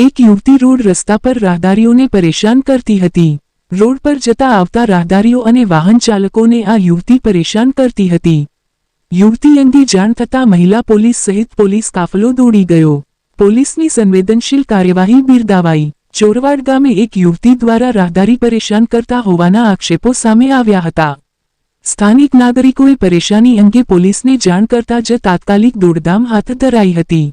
એક યુવતી રોડ રસ્તા પર રાહદારીઓને પરેશાન કરતી હતી. રોડ પર જતા આવતા રાહદારીઓ અને વાહન ચાલકોને આ યુવતી પરેશાન કરતી હતી. યુવતી અંગે જાણ થતાં મહિલા પોલીસ સહિત પોલીસ કાફલો દોડી ગયો. પોલીસની સંવેદનશીલ કાર્યવાહી બિરદાવાઈ. ચોરવાડ ગામે એક યુવતી દ્વારા રાહદારી પરેશાન કરતા હોવાના આક્ષેપો સામે આવ્યા હતા. સ્થાનિક નાગરિકોએ પરેશાની અંગે પોલીસને જાણ કરતા જ તાત્કાલિક દોડધામ હાથ ધરાઈ હતી.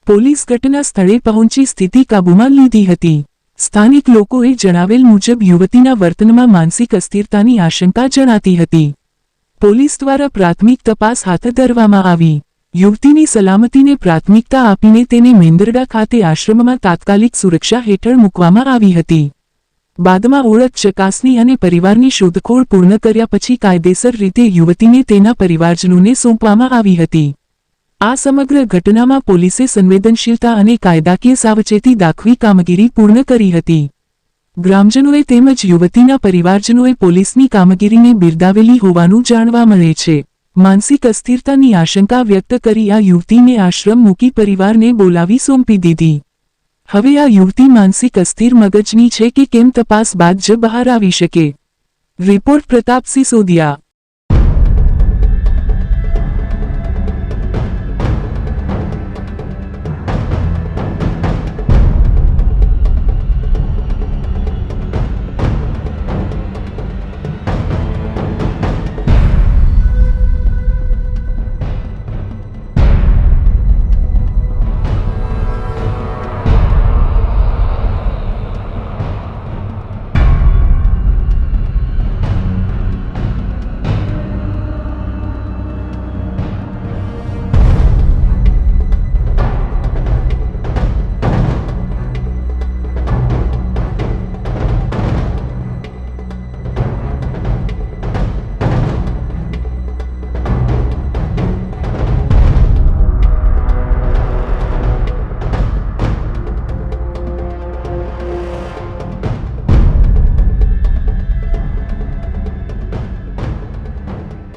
પોલીસ ઘટના સ્થળે પહોંચી સ્થિતિ કાબૂમાં લીધી હતી. સ્થાનિક લોકોએ જણાવેલ મુજબ યુવતીના વર્તનમાં માનસિક અસ્થિરતાની આશંકા જણાતી હતી. પોલીસ દ્વારા પ્રાથમિક તપાસ હાથ ધરવામાં આવી. યુવતીની સલામતીને પ્રાથમિકતા આપીને તેને મેંદરડા ખાતે આશ્રમમાં તાત્કાલિક સુરક્ષા હેઠળ મૂકવામાં આવી હતી. બાદમાં ઓળખ ચકાસણી અને પરિવારની શોધખોળ પૂર્ણ કર્યા પછી કાયદેસર રીતે યુવતીને તેના પરિવારજનોને સોંપવામાં આવી હતી. આ સમગ્ર ઘટનામાં પોલીસે સંવેદનશીલતા અને કાયદાકીય સાવચેતી દાખવી કામગીરી પૂર્ણ કરી હતી. ગ્રામજનોએ તેમજ યુવતીના પરિવારજનોએ પોલીસની કામગીરીને બિરદાવેલી હોવાનું જાણવા મળે છે. માનસિક અસ્થિરતાની આશંકા વ્યક્ત કરી આ યુવતીને આશ્રમ મૂકી પરિવારને બોલાવી સોંપી દીધી. હવે આ યુવતી માનસિક અસ્થિર મગજની છે કે કેમ તપાસ બાદ જ બહાર આવી શકે. રિપોર્ટ પ્રતાપ સિસોદિયા.